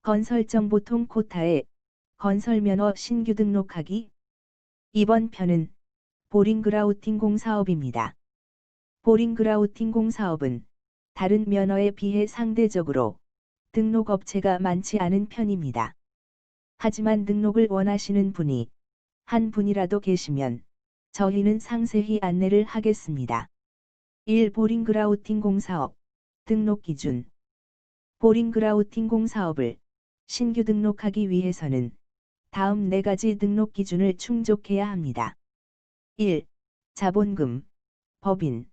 건설정보통 코타에 건설면허 신규 등록하기. 이번 편은 보링그라우팅 공사업입니다. 보링그라우팅 공사업은 다른 면허에 비해 상대적으로 등록업체가 많지 않은 편입니다. 하지만 등록을 원하시는 분이 한 분이라도 계시면 저희는 상세히 안내를 하겠습니다. 1. 보링그라우팅 공사업 등록 기준. 보링그라우팅 공사업을 신규 등록하기 위해서는 다음 4가지 등록 기준을 충족해야 합니다. 1. 자본금, 법인,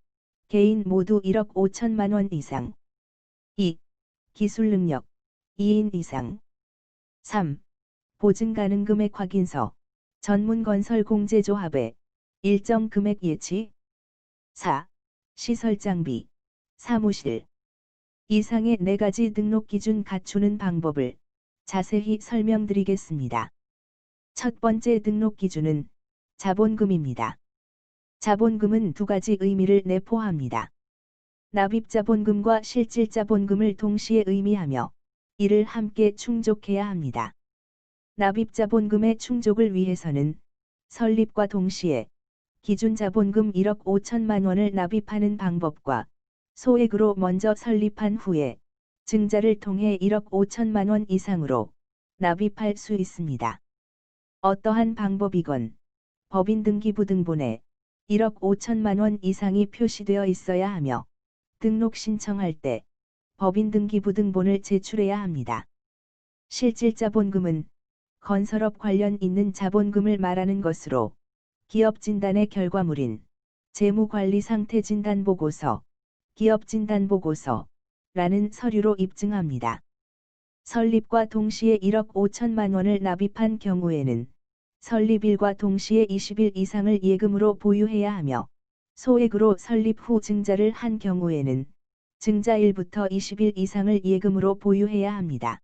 개인 모두 1억 5천만 원 이상. 2. 기술 능력, 2인 이상. 3. 보증 가능 금액 확인서, 전문 건설 공제조합의 일정 금액 예치. 4. 시설 장비, 사무실. 이상의 4가지 등록 기준 갖추는 방법을 자세히 설명드리겠습니다. 첫 번째 등록 기준은 자본금입니다. 자본금은 2가지 의미를 내포합니다. 납입자본금과 실질자본금을 동시에 의미하며 이를 함께 충족해야 합니다. 납입자본금의 충족을 위해서는 설립과 동시에 기준자본금 1억 5천만 원을 납입하는 방법과 소액으로 먼저 설립한 후에 증자를 통해 1억 5천만 원 이상으로 납입할 수 있습니다. 어떠한 방법이건 법인 등기부 등본에 1억 5천만 원 이상이 표시되어 있어야 하며 등록 신청할 때 법인 등기부 등본을 제출해야 합니다. 실질자본금은 건설업 관련 있는 자본금을 말하는 것으로 기업진단의 결과물인 재무관리상태진단보고서, 기업진단보고서라는 서류로 입증합니다. 설립과 동시에 1억 5천만 원을 납입한 경우에는 설립일과 동시에 20일 이상을 예금으로 보유해야 하며 소액으로 설립 후 증자를 한 경우에는 증자일부터 20일 이상을 예금으로 보유해야 합니다.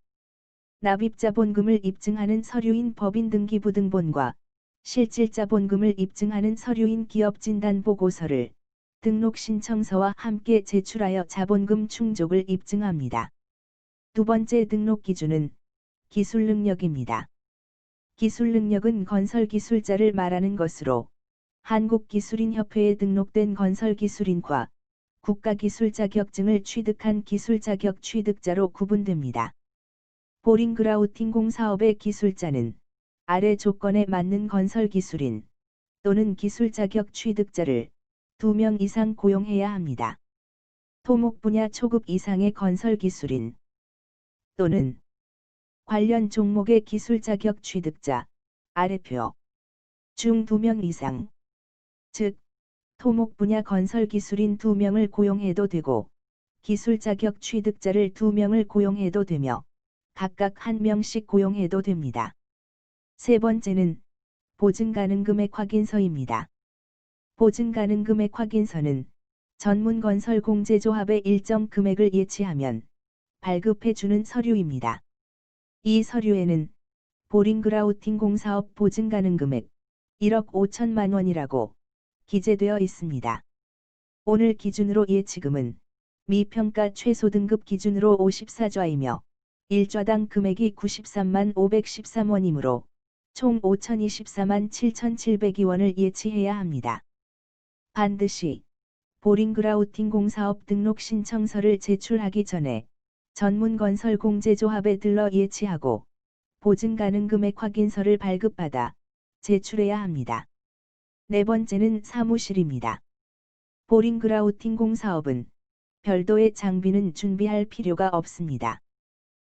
납입자본금을 입증하는 서류인 법인 등기부 등본과 실질자본금을 입증하는 서류인 기업진단보고서를 등록신청서와 함께 제출하여 자본금 충족을 입증합니다. 두 번째 등록 기준은 기술 능력입니다. 기술 능력은 건설기술자를 말하는 것으로 한국기술인협회에 등록된 건설기술인과 국가기술 자격증을 취득한 기술 자격 취득자로 구분됩니다. 보링그라우팅 공사업의 기술자는 아래 조건에 맞는 건설기술인 또는 기술 자격 취득자를 2명 이상 고용해야 합니다. 토목 분야 초급 이상의 건설기술인 또는 관련 종목의 기술 자격 취득자, 아래표 중 2명 이상, 즉 토목 분야 건설기술인 2명을 고용해도 되고 기술 자격 취득자를 2명을 고용해도 되며 각각 1명씩 고용해도 됩니다. 세 번째는 보증 가능 금액 확인서입니다. 보증 가능 금액 확인서는 전문 건설 공제조합의 일정 금액을 예치하면 발급해주는 서류입니다. 이 서류에는 보링그라우팅 공사업 보증 가능 금액 1억 5천만 원이라고 기재되어 있습니다. 오늘 기준으로 예치금은 미평가 최소 등급 기준으로 54좌이며 1좌당 금액이 93만 513원이므로 총 5,024만 7,702원을 예치해야 합니다. 반드시 보링그라우팅 공사업 등록 신청서를 제출하기 전에 전문 건설 공제조합에 들러 예치하고 보증 가능 금액 확인서를 발급받아 제출해야 합니다. 네 번째는 사무실입니다. 보링그라우팅 공사업은 별도의 장비는 준비할 필요가 없습니다.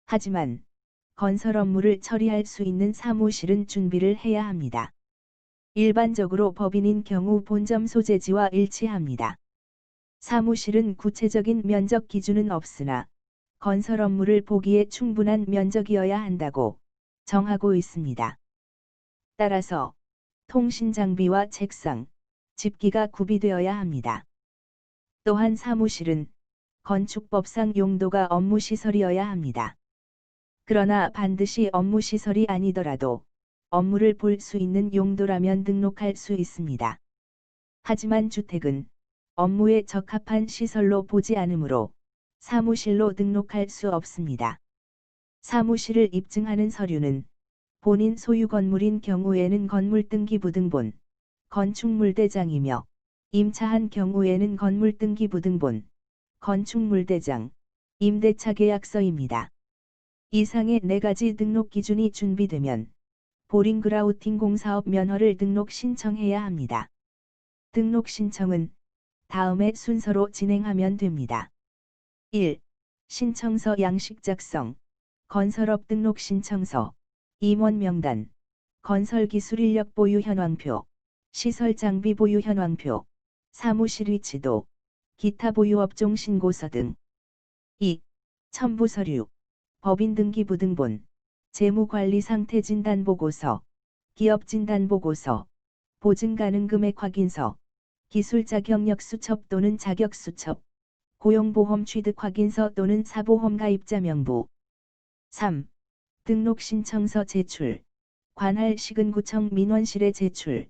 하지만 건설 업무를 처리할 수 있는 사무실은 준비를 해야 합니다. 일반적으로 법인인 경우 본점 소재지와 일치합니다. 사무실은 구체적인 면적 기준은 없으나 건설 업무를 보기에 충분한 면적이어야 한다고 정하고 있습니다. 따라서 통신 장비와 책상, 집기가 구비되어야 합니다. 또한 사무실은 건축법상 용도가 업무시설이어야 합니다. 그러나 반드시 업무시설이 아니더라도 업무를 볼 수 있는 용도라면 등록할 수 있습니다. 하지만 주택은 업무에 적합한 시설로 보지 않으므로 사무실로 등록할 수 없습니다. 사무실을 입증하는 서류는 본인 소유 건물인 경우에는 건물등기부등본, 건축물대장이며 임차한 경우에는 건물등기부등본, 건축물대장, 임대차 계약서입니다. 이상의 4가지 등록 기준이 준비되면 보링그라우팅 공사업 면허를 등록 신청해야 합니다. 등록 신청은 다음의 순서로 진행하면 됩니다. 1. 신청서 양식 작성, 건설업 등록 신청서, 임원 명단, 건설기술 인력 보유 현황표, 시설 장비 보유 현황표, 사무실 위치도, 기타 보유 업종 신고서 등. 2. 첨부 서류, 법인 등기부등본, 재무관리 상태 진단 보고서, 기업 진단 보고서, 보증 가능 금액 확인서, 기술자 경력 수첩 또는 자격 수첩, 고용보험 취득 확인서 또는 사보험 가입자 명부. 3. 등록 신청서 제출, 관할 시군구청 민원실에 제출,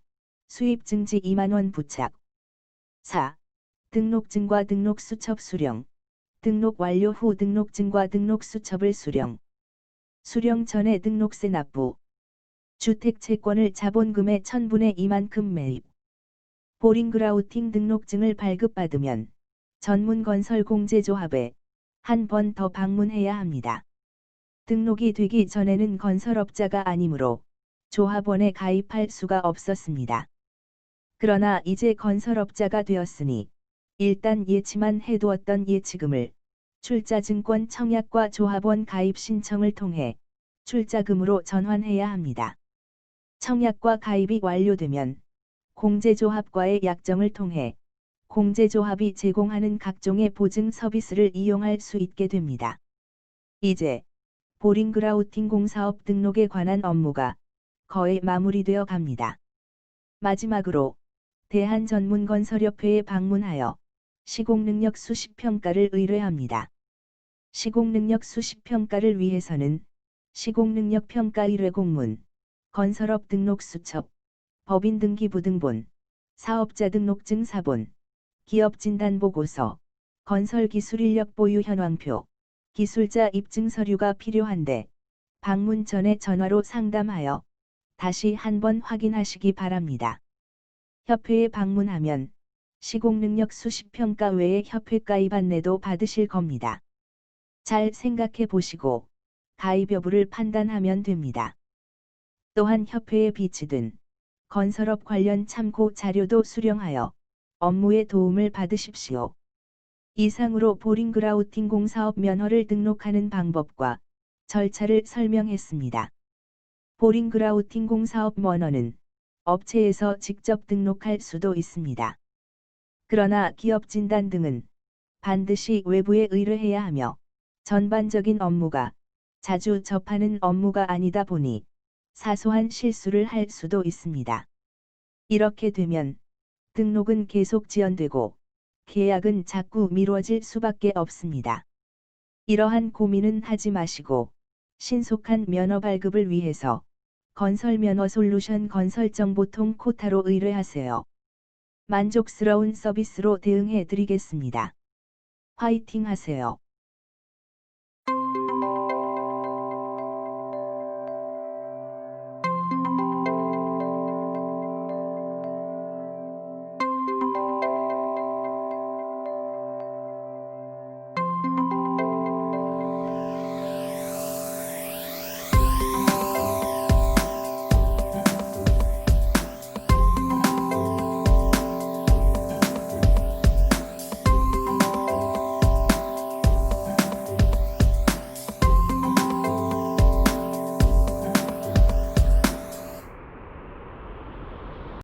수입증지 2만원 부착. 4. 등록증과 등록수첩 수령, 등록 완료 후 등록증과 등록수첩을 수령. 수령 전에 등록세 납부. 주택채권을 자본금의 1000분의 2만큼 매입. 보링그라우팅 등록증을 발급받으면 전문건설공제조합에 한 번 더 방문해야 합니다. 등록이 되기 전에는 건설업자가 아니므로 조합원에 가입할 수가 없었습니다. 그러나 이제 건설업자가 되었으니 일단 예치만 해두었던 예치금을 출자증권 청약과 조합원 가입 신청을 통해 출자금으로 전환해야 합니다. 청약과 가입이 완료되면 공제조합과의 약정을 통해 공제조합이 제공하는 각종의 보증 서비스를 이용할 수 있게 됩니다. 이제 보링그라우팅 공사업 등록에 관한 업무가 거의 마무리되어 갑니다. 마지막으로 대한전문건설협회에 방문하여 시공능력 수시평가를 의뢰합니다. 시공능력 수시평가를 위해서는 시공능력평가 1회 공문, 건설업 등록수첩, 법인등기부등본, 사업자 등록증 사본, 기업진단보고서, 건설기술인력 보유 현황표, 기술자 입증 서류가 필요한데 방문 전에 전화로 상담하여 다시 한번 확인하시기 바랍니다. 협회에 방문하면 시공능력 수시평가 외에 협회 가입 안내도 받으실 겁니다. 잘 생각해 보시고 가입 여부를 판단하면 됩니다. 또한 협회에 비치된 건설업 관련 참고 자료도 수령하여 업무에 도움을 받으십시오. 이상으로 보링그라우팅 공사업 면허를 등록하는 방법과 절차를 설명했습니다. 보링그라우팅 공사업 면허는 업체에서 직접 등록할 수도 있습니다. 그러나 기업 진단 등은 반드시 외부에 의뢰해야 하며 전반적인 업무가 자주 접하는 업무가 아니다 보니 사소한 실수를 할 수도 있습니다. 이렇게 되면 등록은 계속 지연되고 계약은 자꾸 미뤄질 수밖에 없습니다. 이러한 고민은 하지 마시고 신속한 면허 발급을 위해서 건설면허솔루션 건설정보통 코타로 의뢰하세요. 만족스러운 서비스로 대응해 드리겠습니다. 화이팅 하세요.